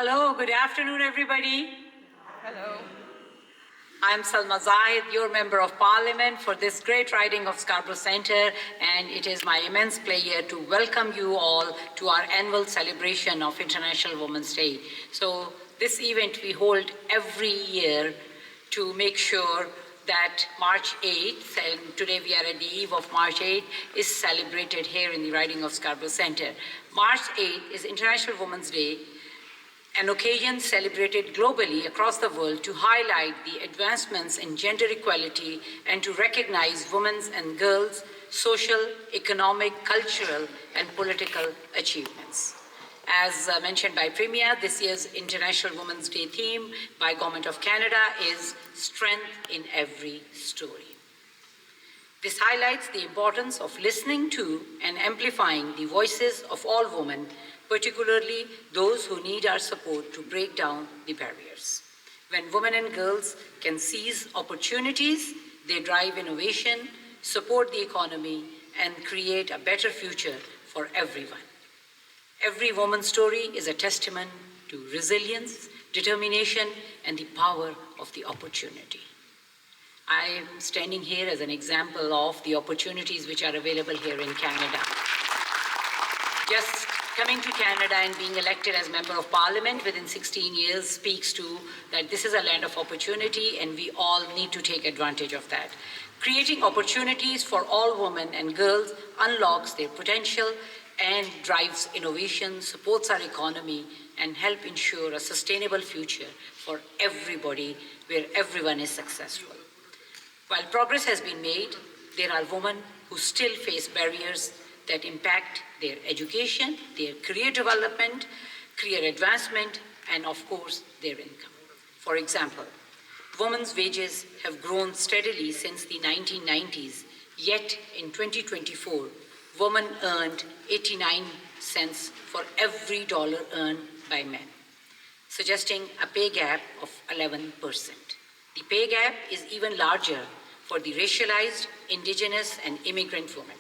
Hello, good afternoon, everybody. Hello. I'm Salma Zahid, your Member of Parliament for this great riding of Scarborough Centre, and it is my immense pleasure to welcome you all to our annual celebration of International Women's Day. So this event we hold every year to make sure that March 8th, and today we are at the eve of March 8th, is celebrated here in the riding of Scarborough Centre. March 8th is International Women's Day, an occasion celebrated globally across the world to highlight the advancements in gender equality and to recognize women's and girls' social, economic, cultural, and political achievements. As mentioned by Premier, this year's International Women's Day theme by Government of Canada is Strength in Every Story. This highlights the importance of listening to and amplifying the voices of all women, particularly those who need our support to break down the barriers. When women and girls can seize opportunities, they drive innovation, support the economy, and create a better future for everyone. Every woman's story is a testament to resilience, determination, and the power of the opportunity. I am standing here as an example of the opportunities which are available here in Canada. Just coming to Canada and being elected as Member of Parliament within 16 years speaks to that this is a land of opportunity and we all need to take advantage of that. Creating opportunities for all women and girls unlocks their potential and drives innovation, supports our economy, and help ensure a sustainable future for everybody where everyone is successful. While progress has been made, there are women who still face barriers that impact their education, their career development, career advancement, and of course, their income. For example, women's wages have grown steadily since the 1990s, yet in 2024, women earned 89 cents for every dollar earned by men, suggesting a pay gap of 11%. The pay gap is even larger for the racialized, indigenous, and immigrant women.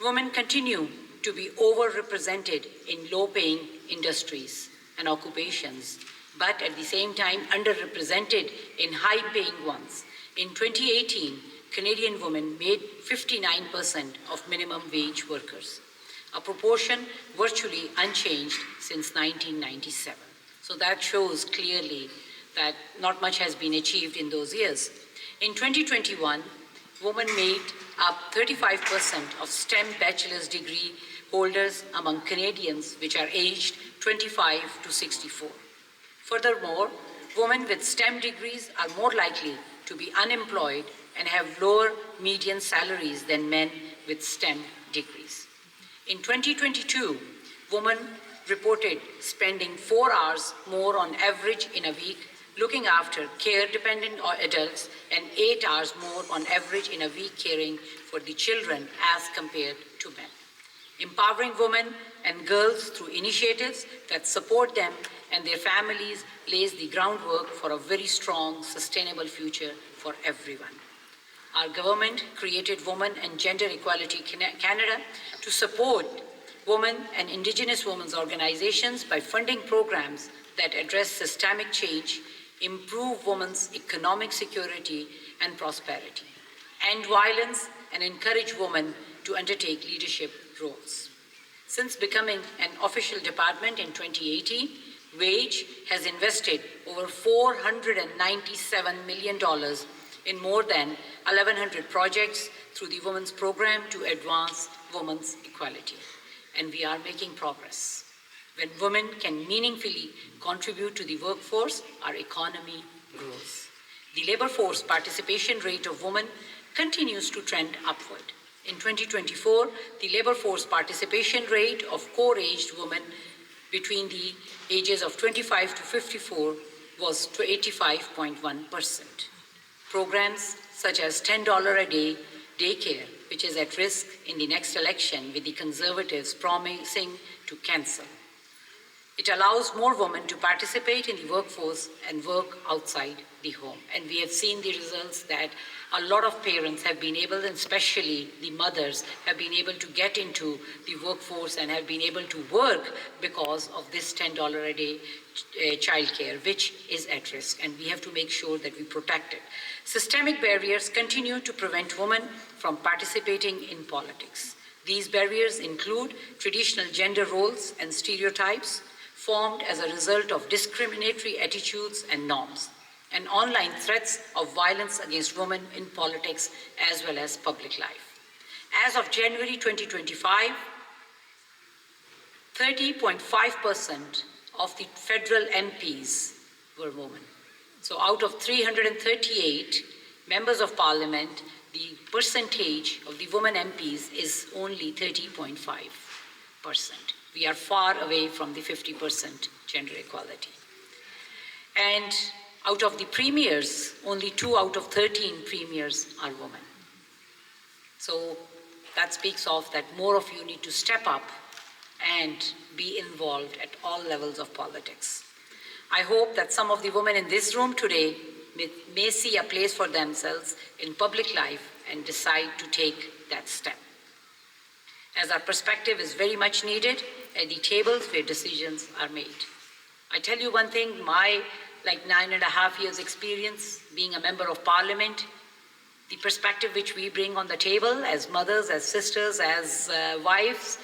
Women continue to be overrepresented in low-paying industries and occupations, but at the same time underrepresented in high-paying ones. In 2018, Canadian women made 59% of minimum wage workers, a proportion virtually unchanged since 1997. So that shows clearly that not much has been achieved in those years. In 2021, women made up 35% of STEM bachelor's degree holders among Canadians which are aged 25 to 64. Furthermore, women with STEM degrees are more likely to be unemployed and have lower median salaries than men with STEM degrees. In 2022, women reported spending 4 hours more on average in a week looking after care-dependent adults and 8 hours more on average in a week caring for the children as compared to men. Empowering women and girls through initiatives that support them and their families lays the groundwork for a very strong, sustainable future for everyone. Our government created Women and Gender Equality Canada to support women and Indigenous women's organizations by funding programs that address systemic change, improve women's economic security and prosperity, end violence, and encourage women to undertake leadership roles. Since becoming an official department in 2018, WAGE has invested over $497 million in more than 1,100 projects through the Women's Program to advance women's equality. And we are making progress. When women can meaningfully contribute to the workforce, our economy grows. The labor force participation rate of women continues to trend upward. In 2024, the labor force participation rate of core-aged women between the ages of 25 to 54 was 85.1%. Programs such as $10 a day daycare, which is at risk in the next election with the Conservatives promising to cancel, It allows more women to participate in the workforce and work outside the home. And we have seen the results that a lot of parents have been able, and especially the mothers, have been able to get into the workforce and have been able to work because of this $10 a day childcare, which is at risk. And we have to make sure that we protect it. Systemic barriers continue to prevent women from participating in politics. These barriers include traditional gender roles and stereotypes formed as a result of discriminatory attitudes and norms, and online threats of violence against women in politics as well as public life. As of January 2025, 30.5% of the federal MPs were women. So out of 338 members of parliament, the percentage of the women MPs is only 30.5%. We are far away from the 50% gender equality. And out of the premiers, only 2 out of 13 premiers are women. So that speaks of that more of you need to step up and be involved at all levels of politics. I hope that some of the women in this room today may see a place for themselves in public life and decide to take that step, as our perspective is very much needed at the tables where decisions are made. I tell you one thing, my 9.5 years experience being a member of parliament, the perspective which we bring on the table as mothers, as sisters, as wives,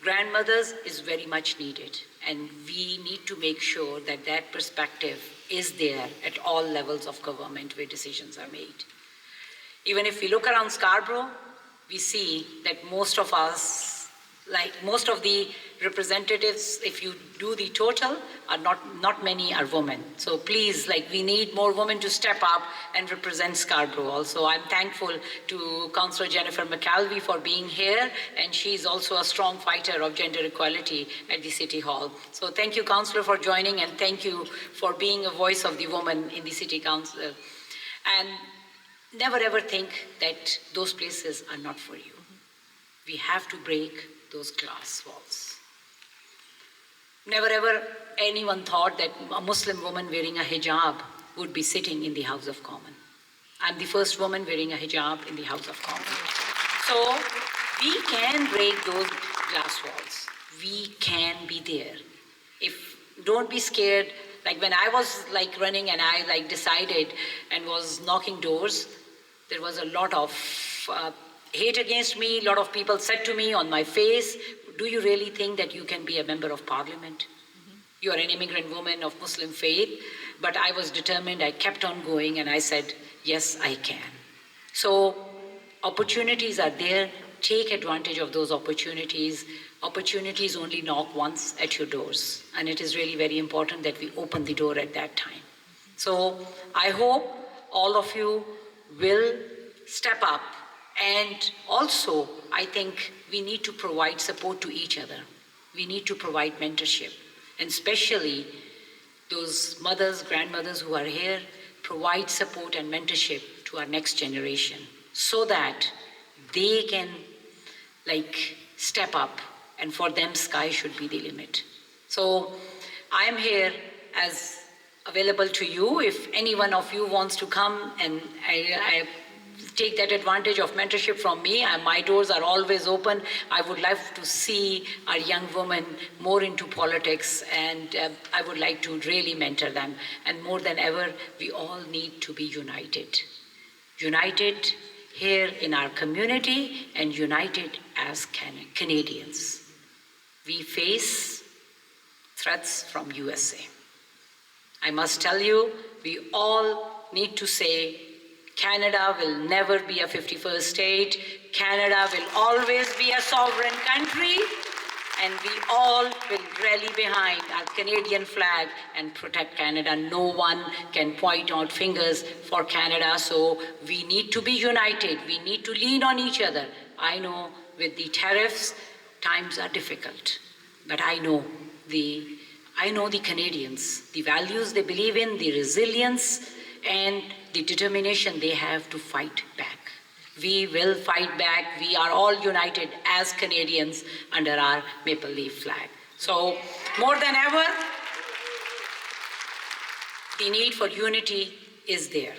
grandmothers is very much needed. And we need to make sure that that perspective is there at all levels of government where decisions are made. Even if we look around Scarborough, we see that most of us, most of the representatives, if you do the total, are not many are women. So please, we need more women to step up and represent Scarborough also. I'm thankful to Councillor Jennifer McKelvey for being here, and she's also a strong fighter of gender equality at the City Hall. So thank you, Councillor, for joining, and thank you for being a voice of the woman in the City Council. And never ever think that those places are not for you. We have to break those glass walls. Never ever anyone thought that a Muslim woman wearing a hijab would be sitting in the House of Commons. I'm the first woman wearing a hijab in the House of Commons. So we can break those glass walls. We can be there. Don't be scared. When I was running and I decided and was knocking doors, there was a lot of hate against me. A lot of people said to me on my face, do you really think that you can be a member of parliament? You are an immigrant woman of Muslim faith. But I was determined, I kept on going, and I said, yes, I can. So opportunities are there. Take advantage of those opportunities. Opportunities only knock once at your doors. And it is really very important that we open the door at that time. So I hope all of you will step up. And also, I think we need to provide support to each other. We need to provide mentorship. And especially those mothers, grandmothers who are here, provide support and mentorship to our next generation so that they can step up, and for them sky should be the limit. So I am here as available to you. If any one of you wants to come and I take that advantage of mentorship from me, my doors are always open. I would love to see our young women more into politics, and I would like to really mentor them. And more than ever, we all need to be united. United here in our community and united as Canadians. We face threats from USA. I must tell you, we all need to say, Canada will never be a 51st state. Canada will always be a sovereign country, and we all will rally behind our Canadian flag and protect Canada. No one can point out fingers for Canada, so we need to be united. We need to lean on each other. I know with the tariffs, times are difficult, but I know the Canadians, the values they believe in, the resilience, and the determination they have to fight back. We will fight back. We are all united as Canadians under our maple leaf flag. So more than ever, The need for unity is there.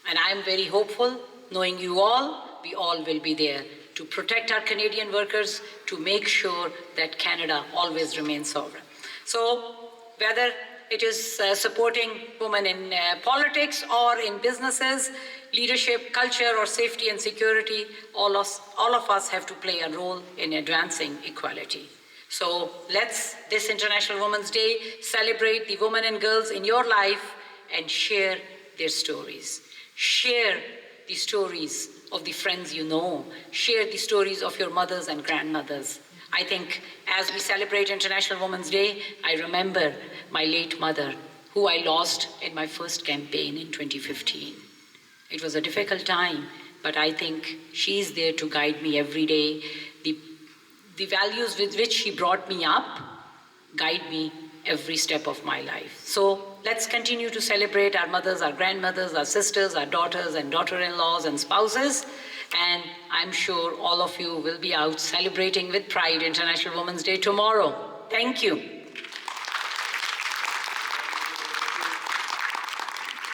And I'm very hopeful, knowing you all, we all will be there to protect our Canadian workers, to make sure that Canada always remains sovereign. So whether it is supporting women in politics or in businesses, leadership, culture, or safety and security, all of us have to play a role in advancing equality. So let's, this International Women's Day, celebrate the women and girls in your life and share their stories. Share the stories of the friends you know. Share the stories of your mothers and grandmothers. I think as we celebrate International Women's Day, I remember my late mother, who I lost in my first campaign in 2015. It was a difficult time, but I think she's there to guide me every day. The values with which she brought me up guide me every step of my life. So let's continue to celebrate our mothers, our grandmothers, our sisters, our daughters and daughter-in-laws and spouses. And I'm sure all of you will be out celebrating with pride International Women's Day tomorrow. Thank you.